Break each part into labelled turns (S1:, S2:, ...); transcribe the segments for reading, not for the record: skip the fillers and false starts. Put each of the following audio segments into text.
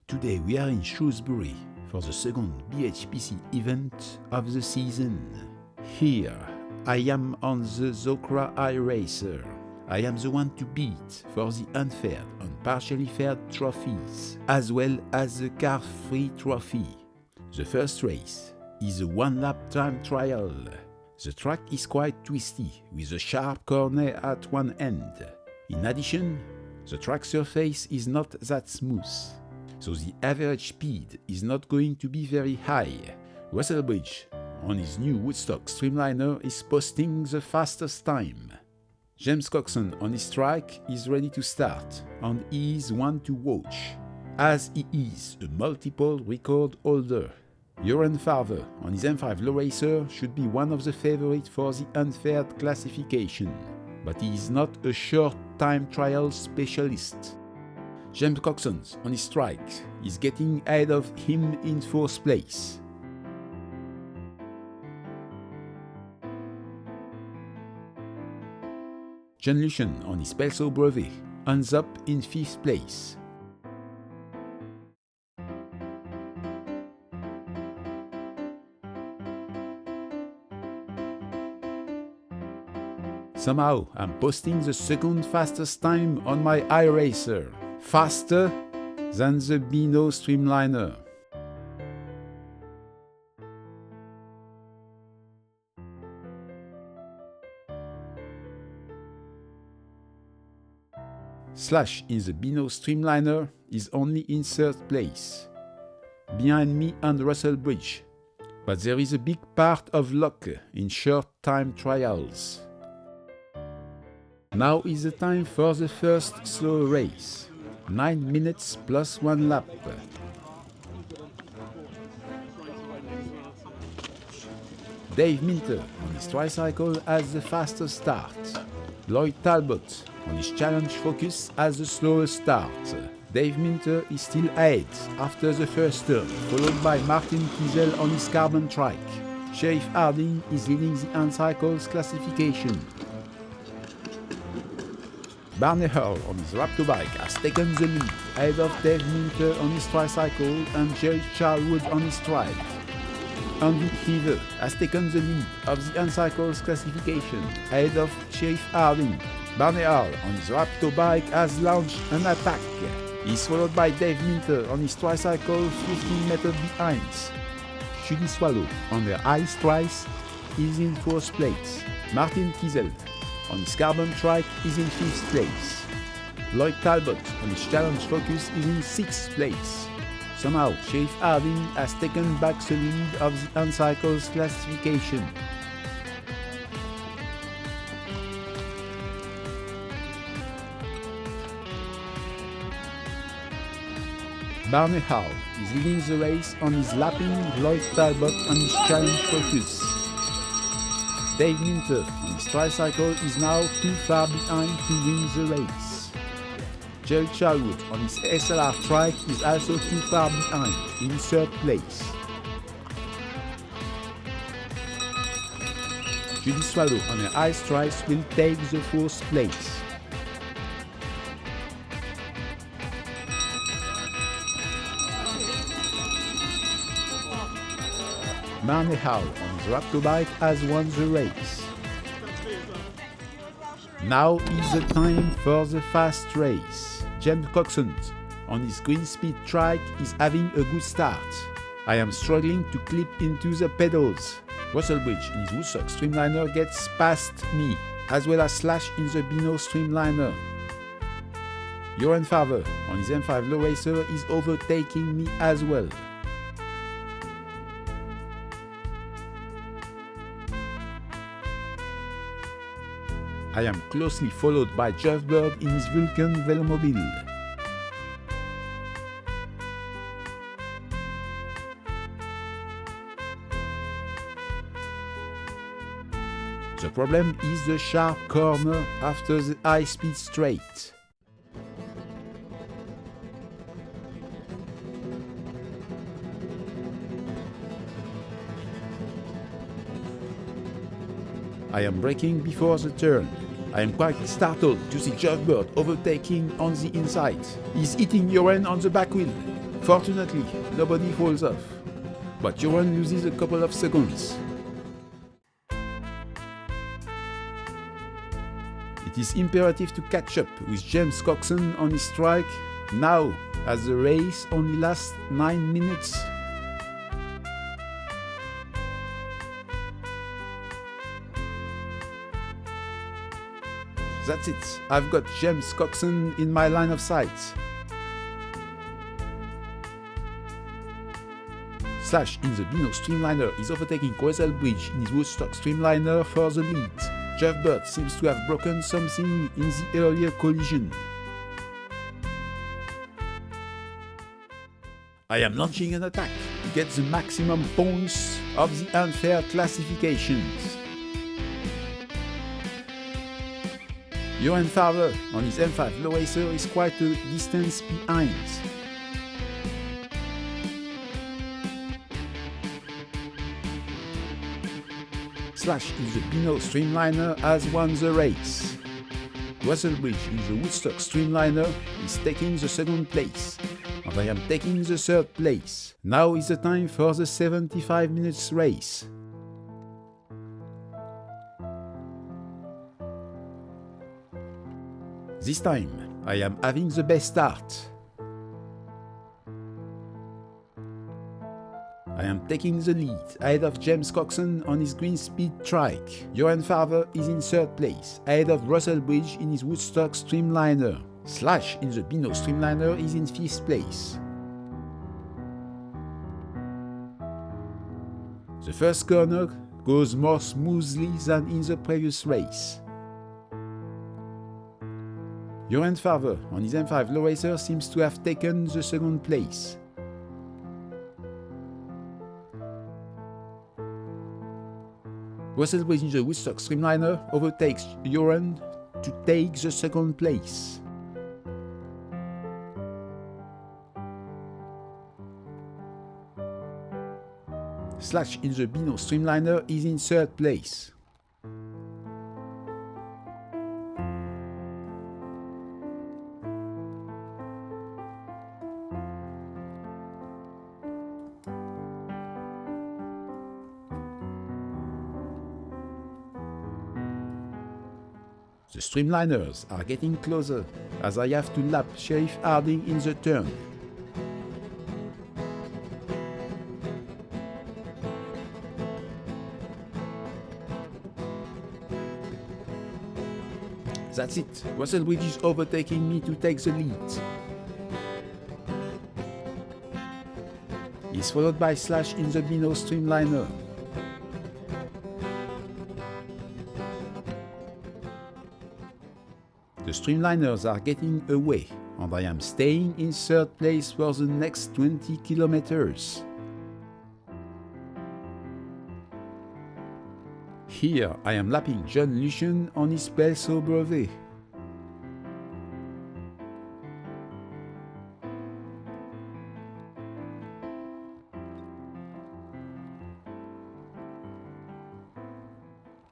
S1: Today we are in Shrewsbury for the second BHPC event of the season. Here I am on the Zokra iRacer. I am the one to beat for the unfaired and partially faired trophies, as well as the car-free trophy. The first race is a one-lap time trial. The track is quite twisty, with a sharp corner at one end. In addition, the track surface is not that smooth, so the average speed is not going to be very high. Russell Bridge, on his new Woodstock Streamliner, is posting the fastest time. James Coxon on his trike is ready to start, and he is one to watch, as he is a multiple record holder. Joran Farver on his M5 Low Racer should be one of the favorites for the unfaired classification, but he is not a short time trial specialist. James Coxon on his trike is getting ahead of him in 4th place. John Lucian on his Pelso Brevet ends up in 5th place. Somehow I'm posting the second fastest time on my iRacer, faster than the Beano Streamliner. Slash in the Beano Streamliner is only in 3rd place, behind me and Russell Bridge, but there is a big part of luck in short time trials. Now is the time for the first slow race, 9 minutes plus 1 lap. Dave Minter on his tricycle has the fastest start. Lloyd Talbot on his Challenge Focus has the slowest start. Dave Minter is still ahead after the first turn, followed by Martin Kiesel on his carbon trike. Sheriff Harding is leading the handcycles classification. Barney Hurl on his Raptor bike has taken the lead, ahead of Dave Minter on his tricycle and Jerry Charlwood on his trike. Andy Heaver has taken the lead of the handcycles classification, ahead of Sheriff Harding. Barney Hurl on his Raptor bike has launched an attack. He is followed by Dave Minter on his tricycle 15 meters behind. Judy Swallow on her ice trice is in 4th place. Martin Kiesel on his carbon trike is in 5th place. Lloyd Talbot on his Challenge Focus is in 6th place. Somehow, Sheriff Harding has taken back the lead of the handcycles classification. Barney Hall is leading the race on his lapping Lloyd Talbot on his Challenge Focus. Dave Minter on his tricycle is now too far behind to win the race. Jerry Charlwood on his SLR trike is also too far behind, in 3rd place. Judy Swallow on her ice trice will take the 4th place. Barney Howell on his Raptor bike has won the race. Now is the time for the fast race. James Coxon on his Green Speed trike is having a good start. I am struggling to clip into the pedals. Russell Bridge in his Woodstock Streamliner gets past me, as well as Slash in the Beano Streamliner. Joran Farver on his M5 Low Racer is overtaking me as well. I am closely followed by Jeff Bird in his Vulcan velomobile. The problem is the sharp corner after the high-speed straight. I am braking before the turn. I am quite startled to see Jeff Bird overtaking on the inside. He's hitting Joran on the back wheel. Fortunately, nobody falls off, but Joran loses a couple of seconds. It is imperative to catch up with James Coxon on his strike now, as the race only lasts 9 minutes. That's it, I've got James Coxon in my line of sight. Slash in the Beano Streamliner is overtaking Russell Bridge in his Woodstock Streamliner for the lead. Jeff Burt seems to have broken something in the earlier collision. I am launching an attack to get the maximum points of the unfair classifications. Johan Farber on his M5 low racer is quite a distance behind. Slash in the Beano Streamliner has won the race. Russell Bridge in the Woodstock Streamliner is taking the second place, and I am taking the third place. Now is the time for the 75 minutes race. This time, I am having the best start. I am taking the lead ahead of James Coxon on his green speed trike. Johan Farber is in third place, ahead of Russell Bridge in his Woodstock Streamliner. Slash in the Beano Streamliner is in fifth place. The first corner goes more smoothly than in the previous race. Johan Farber on his M5 low racer seems to have taken the second place. Russell Bridge in the Woodstock Streamliner overtakes Joran to take the second place. Slash in the Beano Streamliner is in third place. The Streamliners are getting closer as I have to lap Sheriff Harding in the turn. That's it, Russell Bridge is overtaking me to take the lead. He's followed by Slash in the Beano Streamliner. The Streamliners are getting away, and I am staying in third place for the next 20 kilometers. Here I am lapping John Lucian on his Pelso Brevet.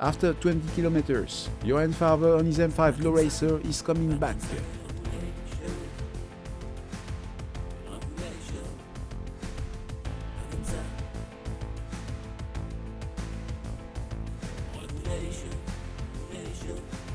S1: After 20 kilometers, Johan Farber on his M5 low racer is coming back.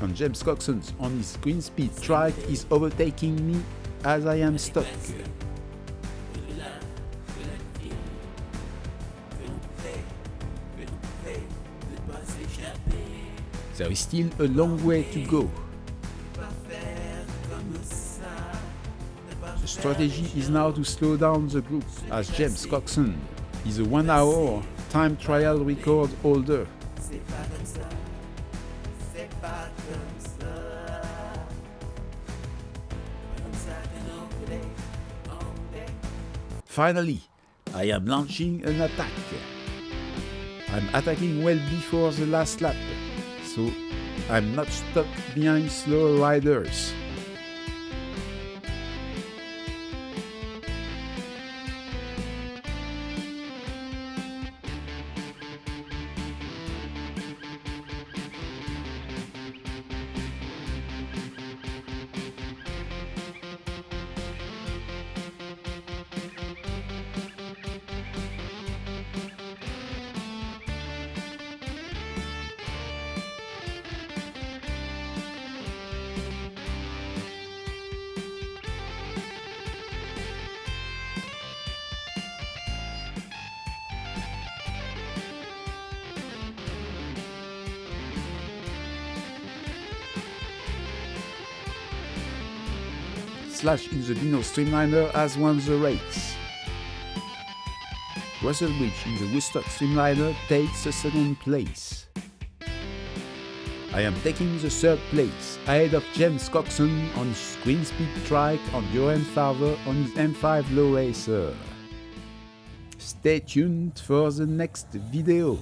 S1: And James Coxon on his green speed trike is overtaking me as I am stuck. There is still a long way to go. The strategy is now to slow down the group, as James Coxon is a 1 hour time trial record holder. Finally, I am launching an attack. I'm attacking well before the last lap, so I'm not stuck behind slower riders. Slash in the Bino Streamliner has won the race. Russell Bridge in the Woodstock Streamliner takes the second place. I am taking the third place, ahead of James Coxon on his Green Speed trike and Johan Farver on his M5 Low Racer. Stay tuned for the next video.